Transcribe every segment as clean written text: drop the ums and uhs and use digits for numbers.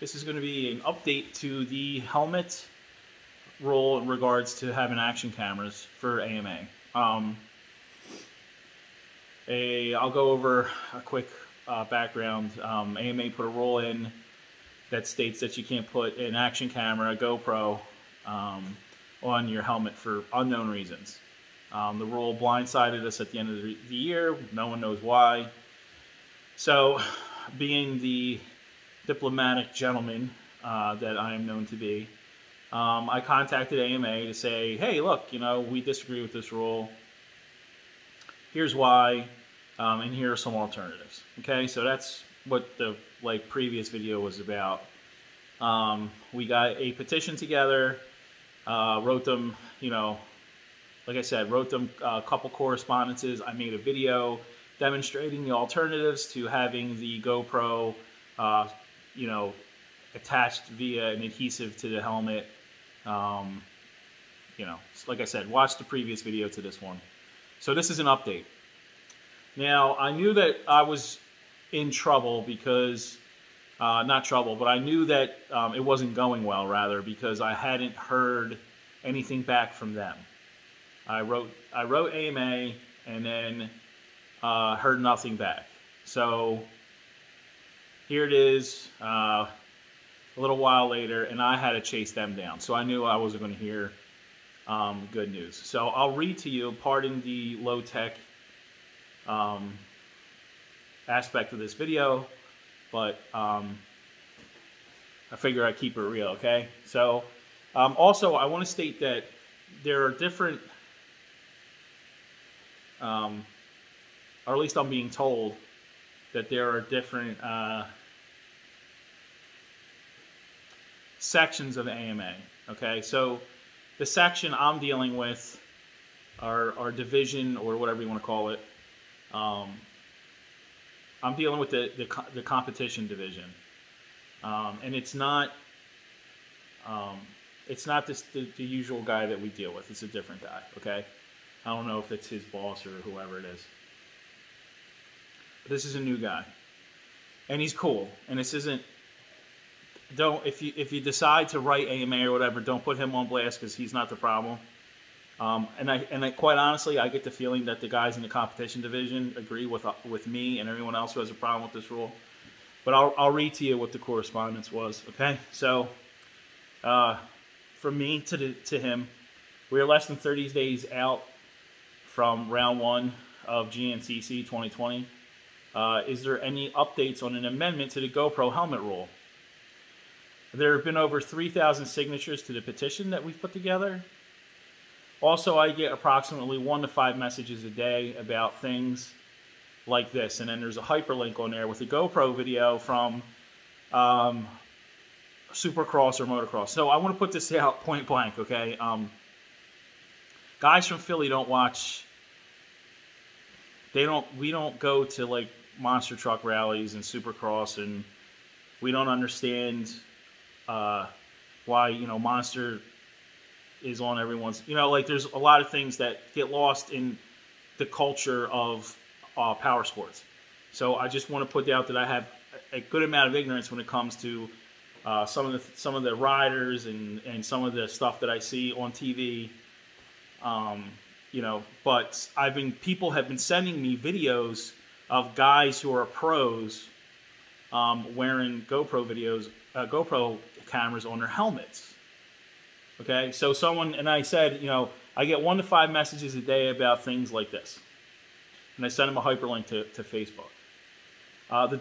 This is going to be an update to the helmet rule in regards to having action cameras for AMA. I'll go over a quick background. AMA put a rule in that states that you can't put an action camera, a GoPro, on your helmet for unknown reasons. The rule blindsided us at the end of the year. No one knows why. So, being the diplomatic gentleman that I am known to be, I contacted AMA to say, hey, look, you know, we disagree with this rule. Here's why, and here are some alternatives. Okay, so that's what the previous video was about. We got a petition together, wrote them, you know, like I said, wrote them a couple correspondences. I made a video demonstrating the alternatives to having the GoPro, you know, attached via an adhesive to the helmet. You know, like I said, watch the previous video to this one. So this is an update. Now, I knew that I was in trouble because, not trouble, but I knew that it wasn't going well, rather, because I hadn't heard anything back from them. I wrote AMA and then heard nothing back. So here it is, a little while later, and I had to chase them down. So I knew I wasn't going to hear good news. So I'll read to you, pardon the low-tech aspect of this video, but I figure I'd keep it real, okay? So also, I want to state that there are different, or at least I'm being told that there are different sections of AMA, okay? So the section I'm dealing with, our division, or whatever you want to call it, I'm dealing with the competition division, and it's not the usual guy that we deal with. It's a different guy, okay? I don't know if it's his boss or whoever it is. But this is a new guy, and he's cool. And this isn't. Don't if you decide to write AMA or whatever, don't put him on blast because he's not the problem. And I quite honestly, I get the feeling that the guys in the competition division agree with me and everyone else who has a problem with this rule. But I'll read to you what the correspondence was. Okay, so from me to him, we are less than 30 days out from round 1 of GNCC 2020. Is there any updates on an amendment to the GoPro helmet rule? There have been over 3,000 signatures to the petition that we've put together. Also, I get approximately 1 to 5 messages a day about things like this. And then there's a hyperlink on there with a GoPro video from Supercross or motocross. So I want to put this out point blank, okay? Guys from Philly don't watch. We don't go to like monster truck rallies and Supercross, and we don't understand why, you know, Monster is on everyone's, you know, like there's a lot of things that get lost in the culture of power sports. So I just want to put out that I have a good amount of ignorance when it comes to some of the riders and some of the stuff that I see on TV. You know, but people have been sending me videos of guys who are pros wearing GoPro cameras on their helmets. Okay, so and I said, you know, I get 1 to 5 messages a day about things like this, and I send them a hyperlink to Facebook. The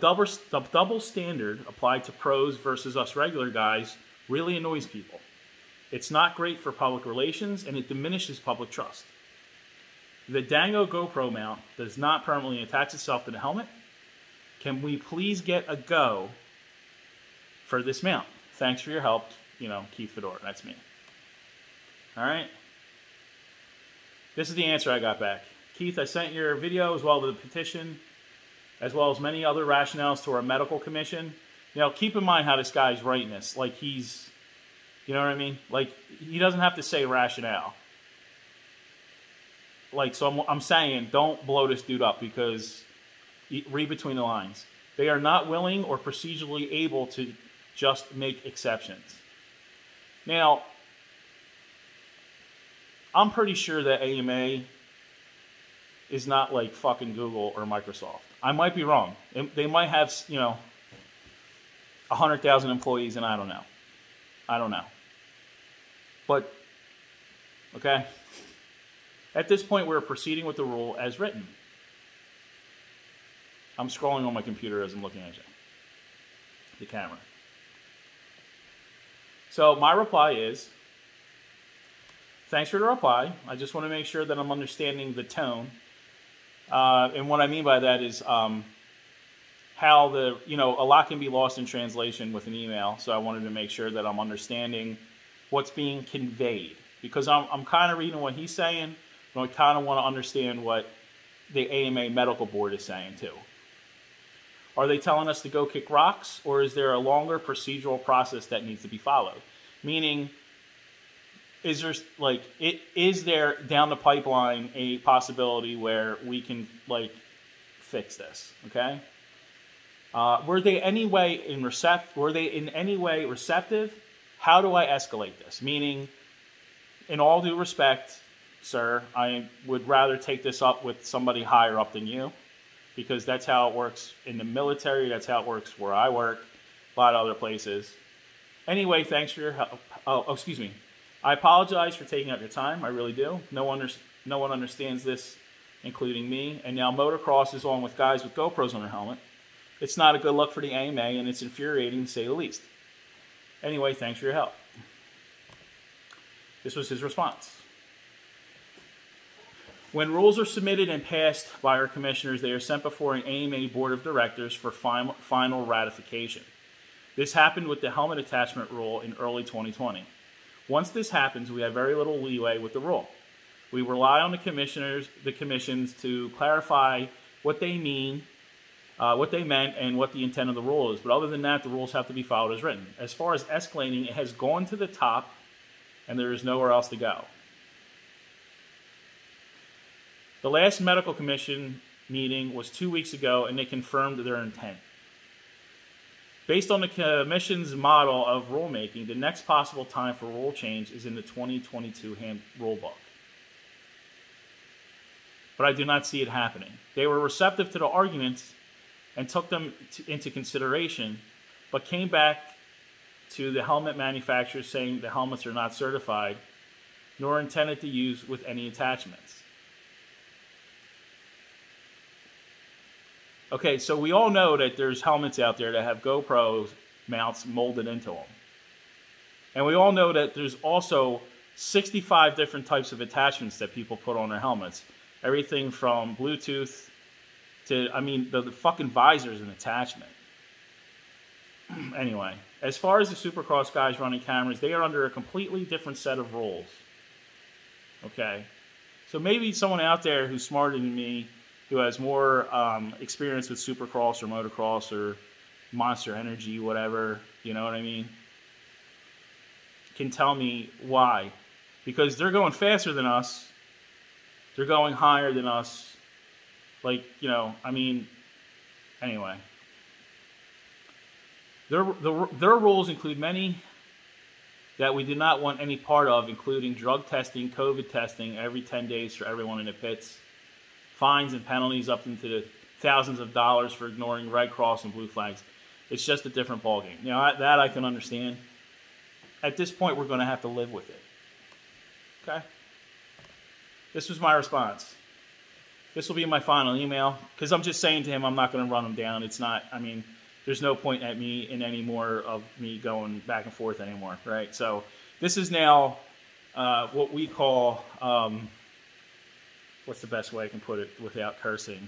double standard applied to pros versus us regular guys really annoys people. It's not great for public relations, and it diminishes public trust. The Dango GoPro mount does not permanently attach itself to the helmet. Can we please get a go for this mount? Thanks for your help, you know, Keith Fedora. That's me. All right. This is the answer I got back. Keith, I sent your video as well as the petition, as well as many other rationales to our medical commission. You know, keep in mind how this guy's writing this. Like he's, you know what I mean? Like he doesn't have to say rationale. Like, so I'm saying don't blow this dude up, because read between the lines. They are not willing or procedurally able to Just make exceptions. Now, I'm pretty sure that AMA is not like fucking Google or Microsoft. I might be wrong. They might have, 100,000 employees, and I don't know. But, okay. At this point, we're proceeding with the rule as written. I'm scrolling on my computer as I'm looking at you. The camera. So my reply is, thanks for the reply. I just want to make sure that I'm understanding the tone. And what I mean by that is how a lot can be lost in translation with an email. So I wanted to make sure that I'm understanding what's being conveyed. Because I'm kind of reading what he's saying, but I kind of want to understand what the AMA medical board is saying too. Are they telling us to go kick rocks, or is there a longer procedural process that needs to be followed? Meaning, is there down the pipeline a possibility where we can fix this? Okay. Were they in any way receptive? How do I escalate this? Meaning, in all due respect, sir, I would rather take this up with somebody higher up than you, because that's how it works in the military. That's how it works where I work, a lot of other places. Anyway, thanks for your help. Oh, excuse me. I apologize for taking up your time. I really do. No one understands this, including me. And now motocross is on with guys with GoPros on their helmet. It's not a good look for the AMA, and it's infuriating to say the least. Anyway, thanks for your help. This was his response. When rules are submitted and passed by our commissioners, they are sent before an AMA board of directors for final ratification. This happened with the helmet attachment rule in early 2020. Once this happens, we have very little leeway with the rule. We rely on the commissions to clarify what they mean, what they meant, and what the intent of the rule is. But other than that, the rules have to be followed as written. As far as escalating, it has gone to the top, and there is nowhere else to go. The last medical commission meeting was 2 weeks ago, and they confirmed their intent. Based on the commission's model of rulemaking, the next possible time for rule change is in the 2022 rule book. But I do not see it happening. They were receptive to the arguments and took them into consideration, but came back to the helmet manufacturers saying the helmets are not certified, nor intended to use with any attachments. Okay, so we all know that there's helmets out there that have GoPro mounts molded into them. And we all know that there's also 65 different types of attachments that people put on their helmets. Everything from Bluetooth to, the fucking visor is an attachment. Anyway, as far as the Supercross guys running cameras, they are under a completely different set of rules. Okay? So maybe someone out there who's smarter than me, who has more experience with Supercross or motocross or Monster Energy, whatever, you know what I mean, can tell me why. Because they're going faster than us. They're going higher than us. Anyway. Their rules include many that we did not want any part of, including drug testing, COVID testing every 10 days for everyone in the pits, fines and penalties up into the thousands of dollars for ignoring red cross and blue flags. It's just a different ballgame. That I can understand. At this point, we're going to have to live with it. Okay? This was my response. This will be my final email, because I'm just saying to him I'm not going to run him down. It's not, there's no point at me in any more of me going back and forth anymore, right? So this is now what we call... what's the best way I can put it without cursing?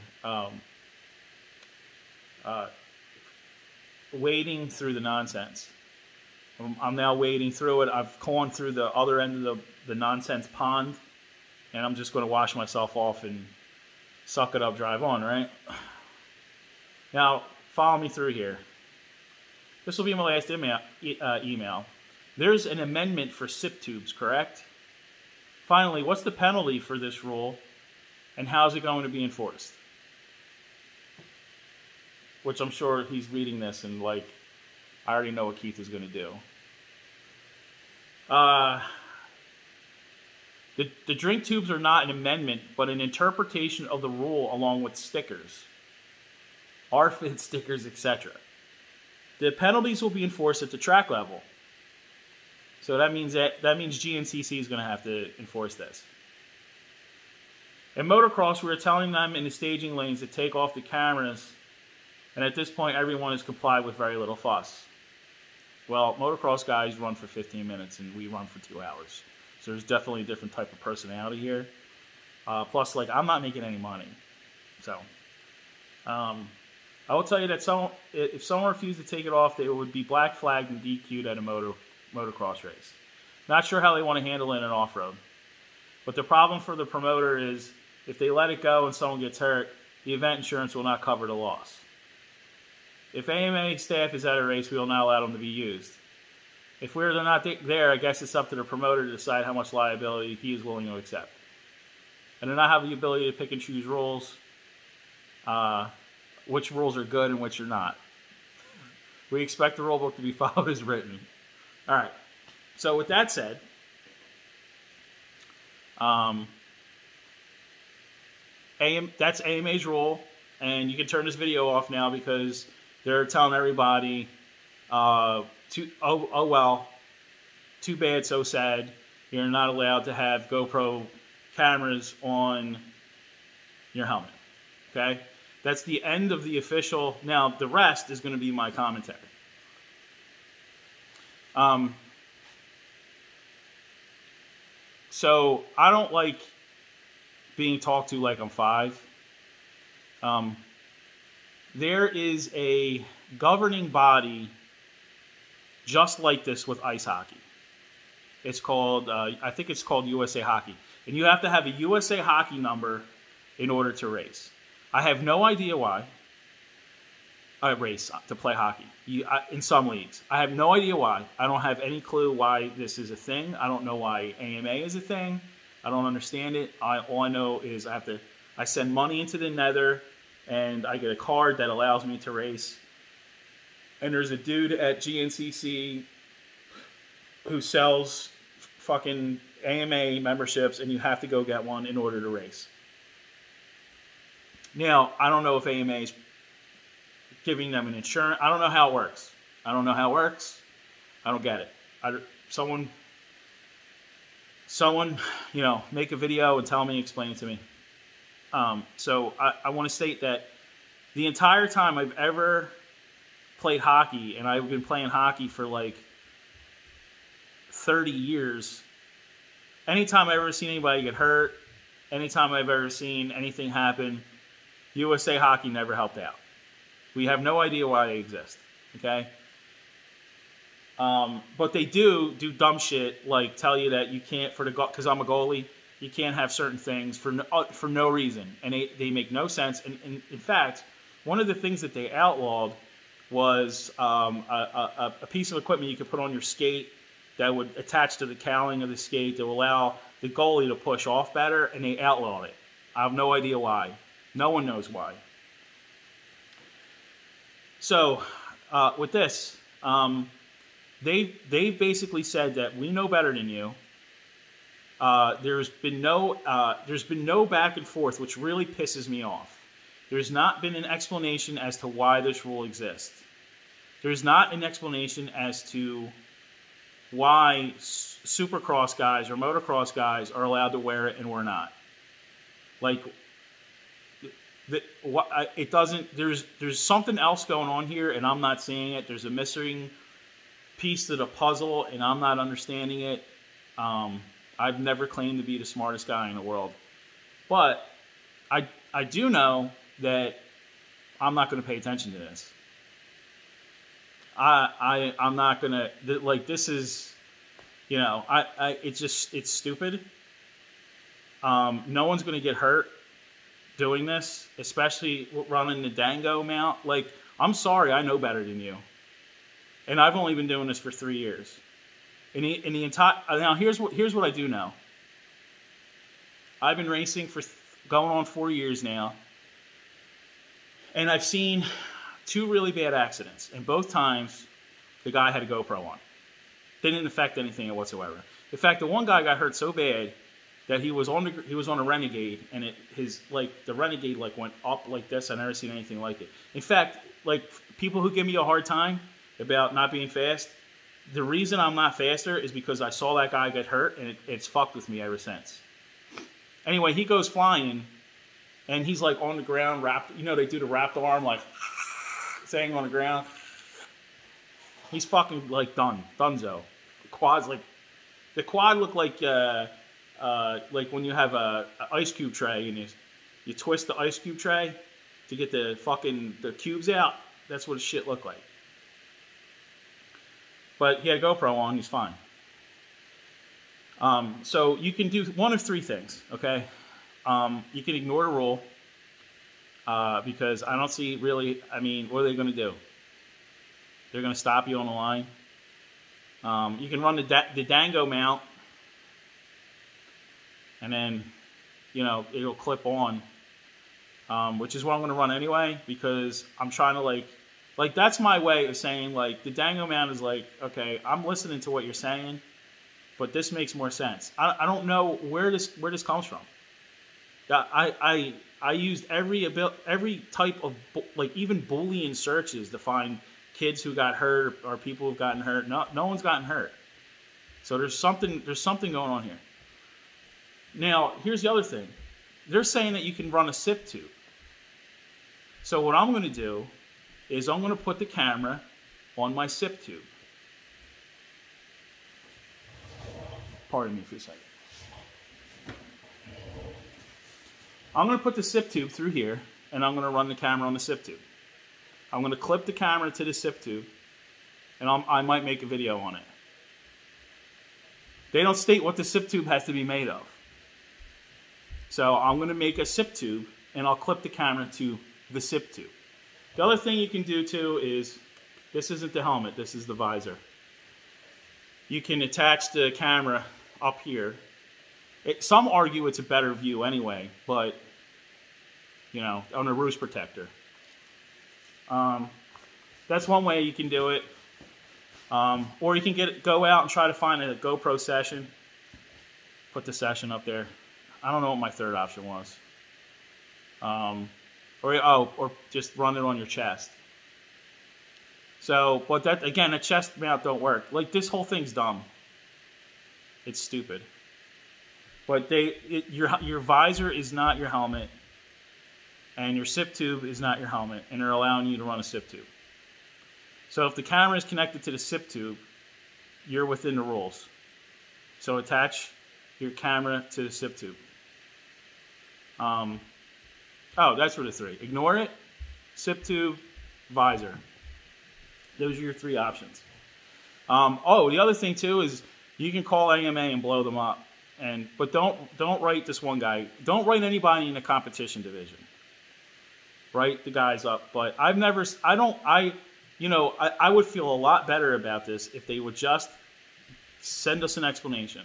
Wading through the nonsense. I'm now wading through it. I've gone through the other end of the nonsense pond, and I'm just going to wash myself off and suck it up, drive on, right? Now, follow me through here. This will be my last email. There's an amendment for SIP tubes, correct? Finally, what's the penalty for this rule? And how's it going to be enforced? Which I'm sure he's reading this and I already know what Keith is going to do. The drink tubes are not an amendment, but an interpretation of the rule along with stickers, RFID stickers, etc. The penalties will be enforced at the track level. So that means GNCC is going to have to enforce this. In motocross, we were telling them in the staging lanes to take off the cameras, and at this point, everyone has complied with very little fuss. Well, motocross guys run for 15 minutes, and we run for 2 hours. So there's definitely a different type of personality here. Plus, like, I'm not making any money. So, I will tell you that if someone refused to take it off, they would be black flagged and DQ'd at a motocross race. Not sure how they want to handle it in an off-road. But the problem for the promoter is if they let it go and someone gets hurt, the event insurance will not cover the loss. If AMA staff is at a race, we will not allow them to be used. If we're not there, I guess it's up to the promoter to decide how much liability he is willing to accept. I do not have the ability to pick and choose rules, which rules are good and which are not. We expect the rule book to be followed as written. All right. So with that said, that's AMA's rule, and you can turn this video off now because they're telling everybody, oh well, too bad, so sad. You're not allowed to have GoPro cameras on your helmet. Okay? That's the end of the official. Now, the rest is going to be my commentary. So, I don't like being talked to like I'm 5. There is a governing body just like this with ice hockey. It's called, I think it's called USA Hockey. And you have to have a USA Hockey number in order to race. I have no idea why I race to play hockey in some leagues. I have no idea why. I don't have any clue why this is a thing. I don't know why AMA is a thing. I don't understand it. All I know is I send money into the nether, and I get a card that allows me to race. And there's a dude at GNCC who sells fucking AMA memberships, and you have to go get one in order to race. Now, I don't know if AMA is giving them an insurance. I don't know how it works. I don't know how it works. I don't get it. Someone, you know, make a video and tell me, explain it to me. So I want to state that the entire time I've ever played hockey, and I've been playing hockey for like 30 years, anytime I've ever seen anybody get hurt, anytime I've ever seen anything happen, USA Hockey never helped out. We have no idea why they exist, okay? But they do dumb shit, like tell you that you can't, because I'm a goalie, you can't have certain things for no reason. And they make no sense. And in fact, one of the things that they outlawed was a piece of equipment you could put on your skate that would attach to the cowling of the skate to allow the goalie to push off better, and they outlawed it. I have no idea why. No one knows why. So, with this, they've basically said that we know better than you. There's been no back and forth, which really pisses me off. There's not been an explanation as to why this rule exists. There's not an explanation as to why supercross guys or motocross guys are allowed to wear it and we're not. Like, it doesn't. There's something else going on here, and I'm not seeing it. There's a missing piece to the puzzle, and I'm not understanding it. I've never claimed to be the smartest guy in the world, but I do know that I'm not going to pay attention to this. I'm not going to, like, this is, you know, it's stupid. No one's going to get hurt doing this, especially running the Dango mount. Like, I'm sorry, I know better than you. And I've only been doing this for 3 years. In the entire, now here's what I do know. I've been racing for going on 4 years now, and I've seen 2 really bad accidents, and both times the guy had a GoPro on. Didn't affect anything whatsoever. In fact, the one guy got hurt so bad that he was on a Renegade, and the Renegade like went up like this. I've never seen anything like it. In fact, like people who give me a hard time about not being fast, the reason I'm not faster is because I saw that guy get hurt, and it's fucked with me ever since. Anyway, he goes flying, and he's like on the ground, wrapped. You know, they do the wrapped arm, like staying on the ground. He's fucking like donezo. The quad looked like when you have a ice cube tray and you twist the ice cube tray to get the cubes out. That's what his shit looked like. But he had a GoPro on, he's fine. So you can do one of three things, okay? You can ignore the rule, because I don't see really, I mean, what are they going to do? They're going to stop you on the line. You can run the Dango mount, and then, you know, it'll clip on, which is what I'm going to run anyway, because I'm trying to like that's my way of saying, like, the Dango mount is like, okay, I'm listening to what you're saying, but this makes more sense. I don't know where this comes from. I used every type of, like, even Boolean searches to find kids who got hurt or people who've gotten hurt. No one's gotten hurt. So there's something going on here. Now, here's the other thing. They're saying that you can run a SIP tube. So what I'm going to do is I'm going to put the camera on my SIP tube. Pardon me for a second. I'm going to put the SIP tube through here, and I'm going to run the camera on the SIP tube. I'm going to clip the camera to the SIP tube, and I might make a video on it. They don't state what the SIP tube has to be made of. So I'm going to make a SIP tube, and I'll clip the camera to the SIP tube. The other thing you can do too is, this isn't the helmet, this is the visor. You can attach the camera up here. Some argue it's a better view anyway, but, you know, on a roost protector. That's one way you can do it. Or you can go out and try to find a GoPro session. Put the session up there. I don't know what my third option was. Or just run it on your chest. So, but that, again, a chest mount don't work. Like, this whole thing's dumb. It's stupid. But your visor is not your helmet, and your SIP tube is not your helmet, and they're allowing you to run a SIP tube. So if the camera is connected to the SIP tube, you're within the rules. So attach your camera to the SIP tube. Oh, that's for the three. Ignore it, SIP tube, visor. Those are your three options. Oh, the other thing too is you can call AMA and blow them up. But don't write this one guy. Don't write anybody in the competition division. Write the guys up. But I would feel a lot better about this if they would just send us an explanation.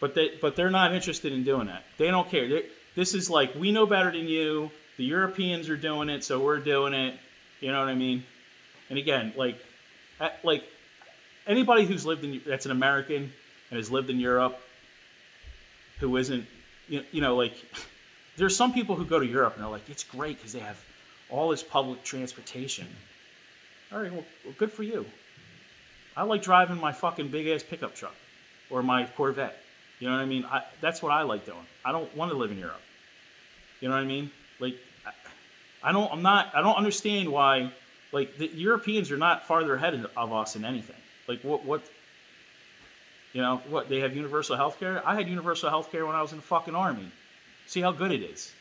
But they're not interested in doing that. They don't care. This is like, we know better than you. The Europeans are doing it, so we're doing it. You know what I mean? And again, like anybody who's that's an American and has lived in Europe, who isn't, like, there's some people who go to Europe and they're like, it's great because they have all this public transportation. All right, well, good for you. I like driving my fucking big-ass pickup truck or my Corvette. You know what I mean? That's what I like doing. I don't want to live in Europe. You know what I mean? Like, I don't understand why, like, the Europeans are not farther ahead of us in anything. Like, what? You know, what, they have universal health care? I had universal health care when I was in the fucking army. See how good it is.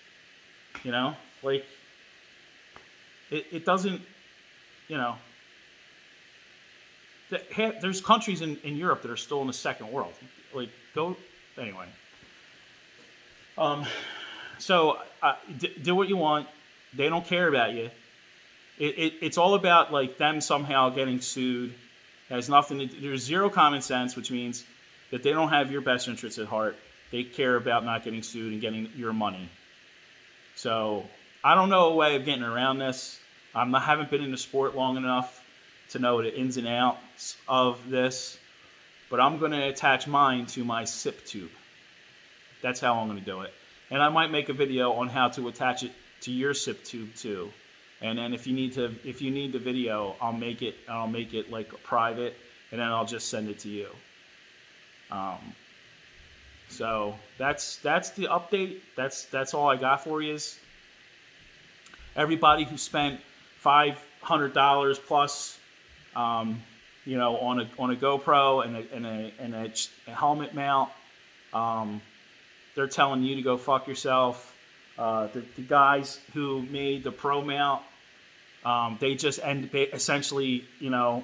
You know? Like, it doesn't, you know. There's countries in Europe that are still in the second world. Like, anyway. So, do what you want. They don't care about you. It's all about, like, them somehow getting sued. It has nothing to do, there's zero common sense, which means that they don't have your best interests at heart. They care about not getting sued and getting your money. So I don't know a way of getting around this. I haven't been in the sport long enough to know the ins and outs of this, but I'm going to attach mine to my SIP tube. That's how I'm going to do it. And I might make a video on how to attach it to your SIP tube too. And then if you need the video, I'll make it like private, and then I'll just send it to you. So that's the update. That's all I got for you. Everybody who spent $500 plus, you know, on a GoPro and a helmet mount, they're telling you to go fuck yourself. The guys who made the Pro mount, they just essentially, you know,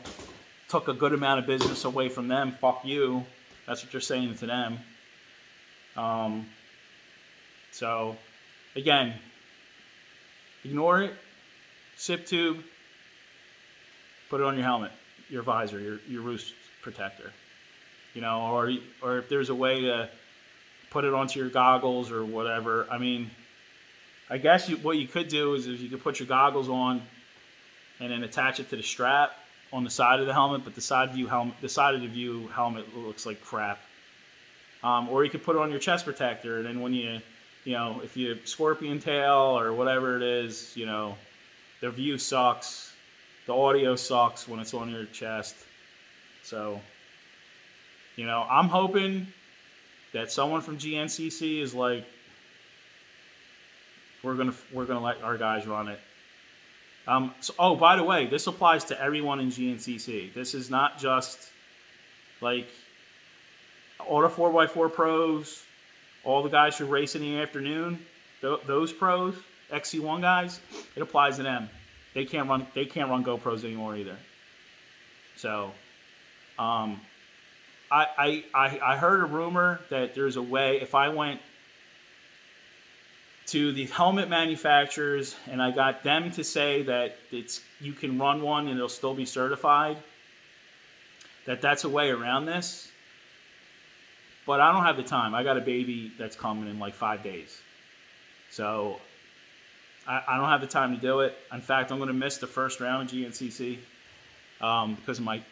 took a good amount of business away from them. Fuck you. That's what you're saying to them. So, again, ignore it. SIP tube. Put it on your helmet, your visor, your roost protector. You know, or if there's a way to put it onto your goggles or whatever. I mean, I guess what you could do is you could put your goggles on and then attach it to the strap on the side of the helmet, but the side of the view helmet looks like crap. Or you could put it on your chest protector, and then when you know, if you scorpion tail or whatever it is, you know, the view sucks, the audio sucks when it's on your chest. So, you know, I'm hoping that someone from GNCC is like, we're gonna let our guys run it. So, oh, by the way, this applies to everyone in GNCC. This is not just like all the 4x4 pros, all the guys who race in the afternoon. Those pros, XC1 guys, it applies to them. They can't run GoPros anymore either. So, I heard a rumor that there's a way, if I went to the helmet manufacturers and I got them to say that you can run one and it'll still be certified, that's a way around this. But I don't have the time. I got a baby that's coming in like 5 days. So I don't have the time to do it. In fact, I'm going to miss the first round of GNCC because of my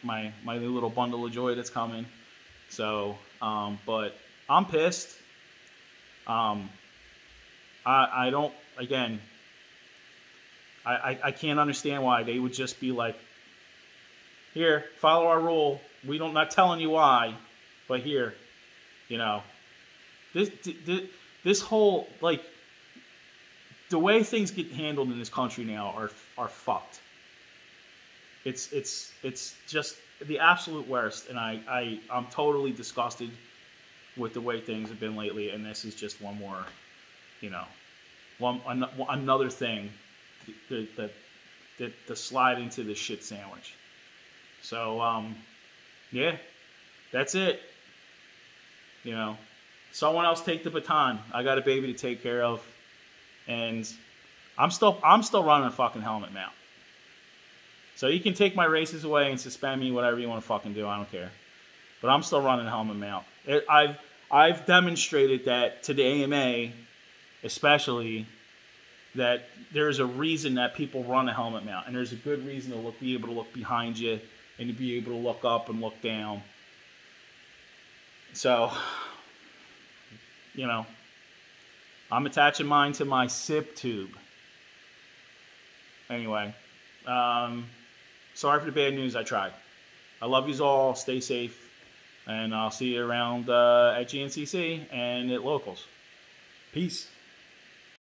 new little bundle of joy that's coming. So, but I'm pissed. I don't, again, I can't understand why they would just be like, here, follow our rule. Not telling you why, but here, you know, this whole, like, the way things get handled in this country now are fucked. It's just the absolute worst, and I'm totally disgusted with the way things have been lately, and this is just one more, you know, another thing to slide into the shit sandwich. So, yeah, that's it. You know, someone else take the baton. I got a baby to take care of, and I'm still running a fucking helmet mount. So you can take my races away and suspend me, whatever you want to fucking do. I don't care. But I'm still running a helmet mount. I've demonstrated that to the AMA, especially, that there's a reason that people run a helmet mount, and there's a good reason to be able to look behind you and to be able to look up and look down. So, you know, I'm attaching mine to my SIP tube. Anyway, sorry for the bad news. I tried. I love yous all. Stay safe, and I'll see you around at GNCC and at locals. Peace.